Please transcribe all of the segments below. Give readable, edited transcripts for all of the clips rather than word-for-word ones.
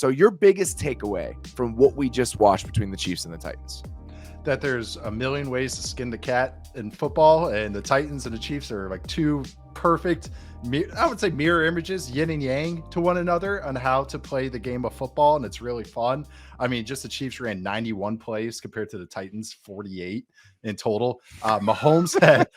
So your biggest takeaway from what we just watched between the Chiefs and the Titans? That there's a million ways to skin the cat in football, and the Titans and the Chiefs are like two perfect, I would say, mirror images, yin and yang to one another on how to play the game of football, and it's really fun. I mean, just the Chiefs ran 91 plays compared to the Titans 48 in total. Mahomes had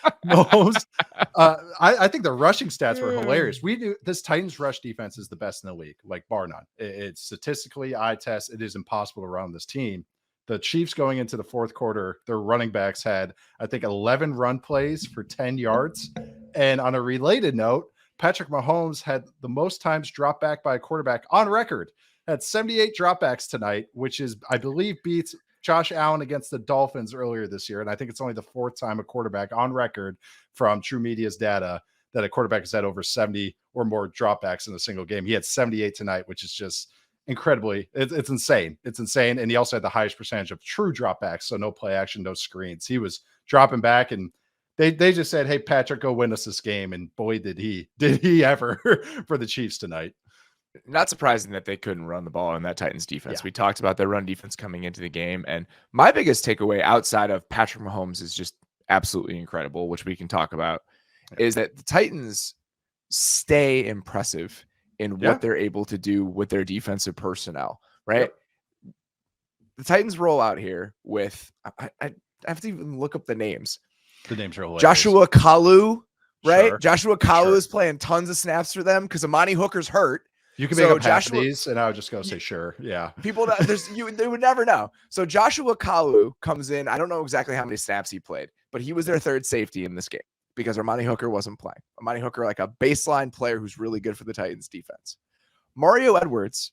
I think the rushing stats were hilarious. We knew this Titans rush defense is the best in the league, like bar none. It's statistically eye test. It is impossible to run this team. The Chiefs going into the fourth quarter, their running backs had, I think, 11 run plays for 10 yards. And on a related note, Patrick Mahomes had the most times dropped back by a quarterback on record. Had 78 dropbacks tonight, which is, I believe, beats Josh Allen against the Dolphins earlier this year. And I think it's only the fourth time a quarterback on record from True Media's data that a quarterback has had over 70 or more dropbacks in a single game. He had 78 tonight, which is just incredibly, it's insane. It's insane. And he also had the highest percentage of true dropbacks. So no play action, no screens. He was dropping back, and they just said, "Hey, Patrick, go win us this game." And boy, did he ever for the Chiefs tonight. Not surprising that they couldn't run the ball in that Titans defense. Yeah. We talked about their run defense coming into the game. And my biggest takeaway outside of Patrick Mahomes is just absolutely incredible, which we can talk about, is that the Titans stay impressive in what they're able to do with their defensive personnel, right? Yep. The Titans roll out here with, I have to even look up the names. The names are hilarious. Joshua Kalu, right? Sure. Joshua Kalu is playing tons of snaps for them because Amani Hooker's hurt. You can make up half of these, and I would just go say, sure. Yeah. People, they would never know. So Joshua Kalu comes in. I don't know exactly how many snaps he played, but he was their third safety in this game because Amani Hooker wasn't playing. Amani Hooker, like a baseline player who's really good for the Titans defense. Mario Edwards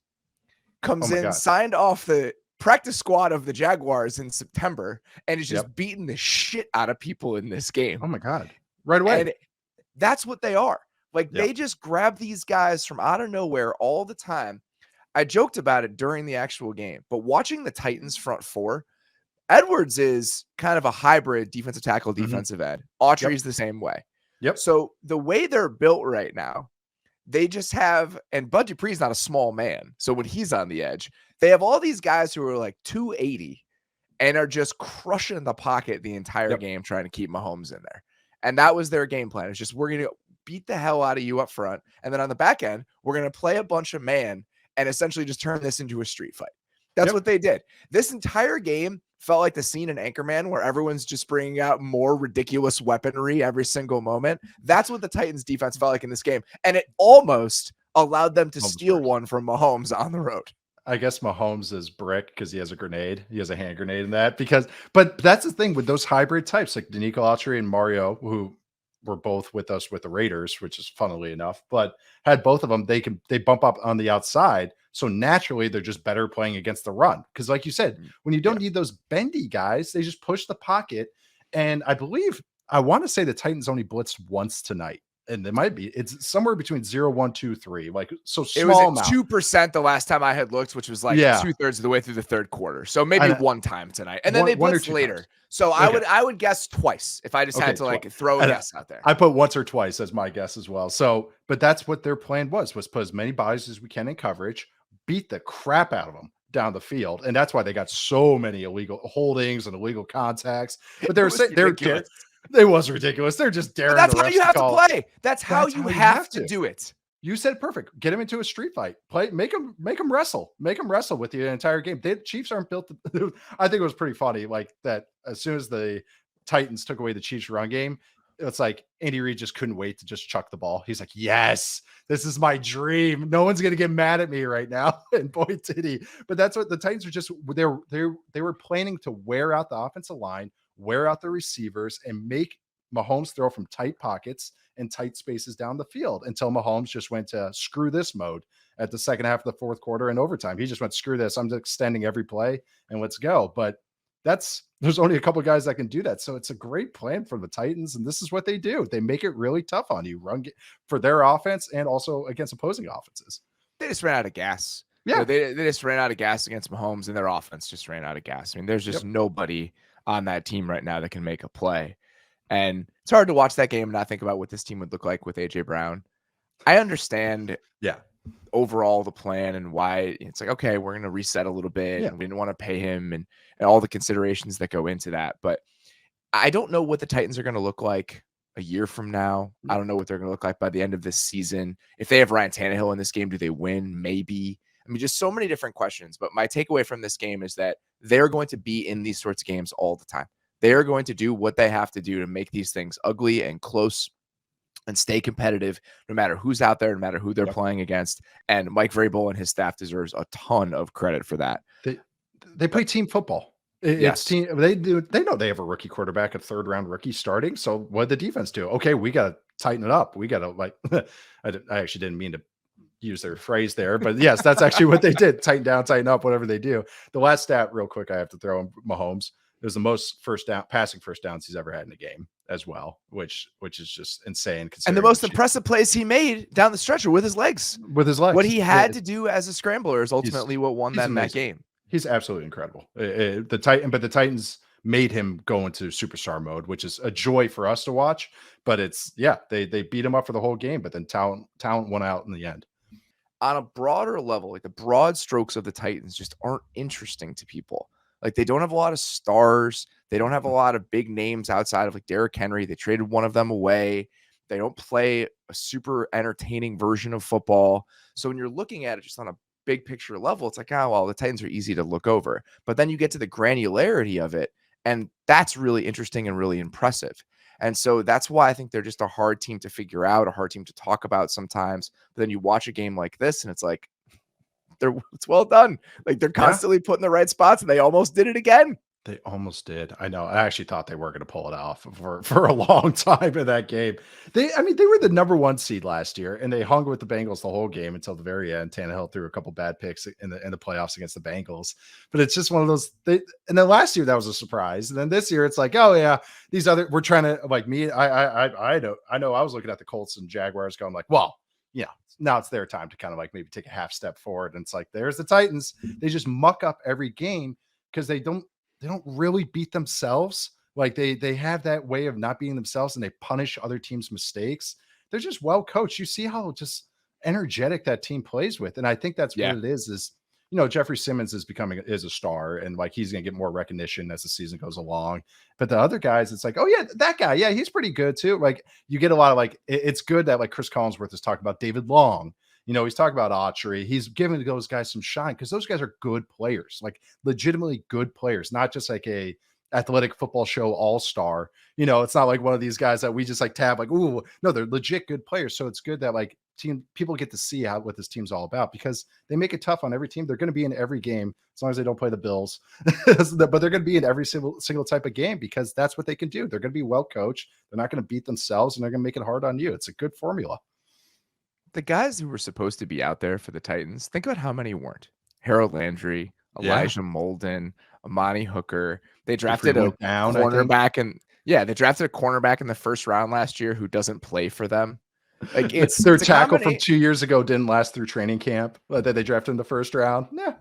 comes in, signed off the practice squad of the Jaguars in September, and is just beating the shit out of people in this game. Oh my God. Right away. And that's what they are. Like, they just grab these guys from out of nowhere all the time. I joked about it during the actual game, but watching the Titans front four, Edwards is kind of a hybrid defensive tackle, defensive end. Autry's the same way. Yep. So the way they're built right now, they just have, and Bud Dupree's not a small man. So when he's on the edge, they have all these guys who are like 280 and are just crushing the pocket the entire game, trying to keep Mahomes in there. And that was their game plan. It's just, we're going to beat the hell out of you up front. And then on the back end, we're going to play a bunch of man and essentially just turn this into a street fight. That's what they did. This entire game felt like the scene in Anchorman where everyone's just bringing out more ridiculous weaponry every single moment. That's what the Titans defense felt like in this game. And it almost allowed them to steal one from Mahomes on the road. I guess Mahomes is brick because he has a grenade. He has a hand grenade in that but that's the thing with those hybrid types like Danico Autry and Mario, who were both with us with the Raiders, which is funnily enough, but had both of them, they bump up on the outside. So naturally they're just better playing against the run. Cause like you said, when you don't need those bendy guys, they just push the pocket. And I want to say the Titans only blitzed once tonight. And it's somewhere between 0, 1, 2, 3. Like, so small. It was 2% the last time I had looked, which was like 2/3 of the way through the third quarter. So maybe one time tonight. And then they blitzed later. Times. So I would guess twice if I just had to like throw a guess out there. I put once or twice as my guess as well. So, but that's what their plan was put as many bodies as we can in coverage, beat the crap out of them down the field. And that's why they got so many illegal holdings and illegal contacts. But they're doing. It was ridiculous. They're just daring. But that's how you have to play. That's how you have to do it. You said perfect. Get him into a street fight. Make him wrestle. Make him wrestle with you the entire game. The Chiefs aren't built to. I think it was pretty funny. Like that, as soon as the Titans took away the Chiefs' run game, it's like Andy Reid just couldn't wait to just chuck the ball. He's like, "Yes, this is my dream. No one's gonna get mad at me right now." And boy, did he! But that's what the Titans were just. They were planning to wear out the offensive line, wear out the receivers, and make Mahomes throw from tight pockets and tight spaces down the field until Mahomes just went to screw this mode at the second half of the fourth quarter and overtime. He just went, screw this. I'm just extending every play and let's go. But there's only a couple of guys that can do that. So it's a great plan for the Titans. And this is what they do. They make it really tough on you, run for their offense and also against opposing offenses. They just ran out of gas. Yeah. They just ran out of gas against Mahomes, and their offense just ran out of gas. I mean, there's just nobody on that team right now that can make a play. And it's hard to watch that game and not think about what this team would look like with AJ Brown. I understand overall the plan and why it's like, okay, we're going to reset a little bit. Yeah. And we didn't want to pay him and all the considerations that go into that. But I don't know what the Titans are going to look like a year from now. I don't know what they're going to look like by the end of this season. If they have Ryan Tannehill in this game, do they win? Maybe. I mean, just so many different questions. But my takeaway from this game is that they're going to be in these sorts of games all the time. They are going to do what they have to do to make these things ugly and close and stay competitive, no matter who's out there, no matter who they're playing against. And Mike Vrabel and his staff deserves a ton of credit for that. They play team footbai It's team. They know they have a rookie quarterback, a 3rd round rookie starting. So what did the defense do? Okay, we got to tighten it up. We got to I actually didn't mean to use their phrase there, but yes, that's actually what they did. Tighten down, tighten up, whatever they do. The last stat real quick, I have to throw in Mahomes. It was the most passing first downs he's ever had in a game as well, which is just insane. And the most impressive plays he made down the stretcher with his legs. What he had to do as a scrambler is ultimately what won them that game. He's absolutely incredible. But the Titans made him go into superstar mode, which is a joy for us to watch. But they beat him up for the whole game, but then talent won out in the end. On a broader level, like the broad strokes of the Titans just aren't interesting to people. Like they don't have a lot of stars. They don't have a lot of big names outside of like Derrick Henry. They traded one of them away. They don't play a super entertaining version of football. So when you're looking at it just on a big picture level, it's like, oh, well, the Titans are easy to look over. But then you get to the granularity of it, and that's really interesting and really impressive. And so that's why I think they're just a hard team to figure out, a hard team to talk about sometimes. But then you watch a game like this, and it's like, it's well done. Like they're constantly put in the right spots, and they almost did it again. They almost did. I know. I actually thought they were going to pull it off for a long time in that game. They were the number 1 seed last year, and they hung with the Bengals the whole game until the very end. Tannehill threw a couple bad picks in the playoffs against the Bengals, but it's just one of those. And then last year that was a surprise, and then this year it's like, oh yeah, we're trying to like me. I know. I was looking at the Colts and Jaguars, going like, well, yeah, now it's their time to kind of like maybe take a half step forward. And it's like, there's the Titans. They just muck up every game because they don't really beat themselves. Like they have that way of not beating themselves, and they punish other teams' mistakes. They're just well coached. You see how just energetic that team plays with. And I think that's what it is, Jeffrey Simmons is a star, and like, he's going to get more recognition as the season goes along. But the other guys, it's like, oh yeah, that guy. Yeah. He's pretty good too. Like you get a lot of like, it's good that like Chris Collinsworth is talking about David Long. He's talking about Autry. He's giving those guys some shine because those guys are good players, like legitimately good players, not just like a athletic football show all-star. It's not like one of these guys that we just like tab like, ooh, no, they're legit good players. So it's good that like people get to see what this team's all about, because they make it tough on every team. They're going to be in every game as long as they don't play the Bills, but they're going to be in every single type of game because that's what they can do. They're going to be well coached. They're not going to beat themselves, and they're going to make it hard on you. It's a good formula. The guys who were supposed to be out there for the Titans, think about how many weren't. Harold Landry, Elijah Molden, Amani Hooker. They drafted a cornerback, and they drafted a cornerback in the 1st round last year who doesn't play for them. Like it's their tackle from 2 years ago didn't last through training camp that they drafted in the 1st round. Yeah.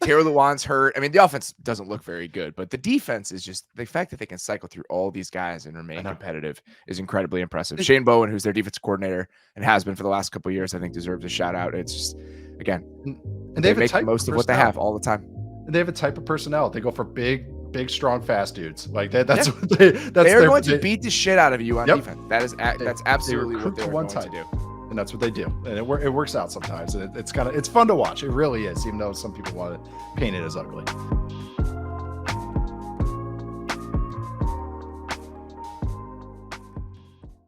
Taylor Lewan's hurt. I mean, the offense doesn't look very good, but the defense is just the fact that they can cycle through all these guys and remain competitive is incredibly impressive. Shane Bowen, who's their defensive coordinator and has been for the last couple of years, I think deserves a shout out. It's just, again, and they make the most of what they have all the time. And they have a type of personnel. They go for big, strong, fast dudes like that. That's what they're going to beat the shit out of you on defense. That's absolutely what they're going to do. And that's what they do. And it works out sometimes. It's fun to watch. It really is, even though some people want to paint it as ugly.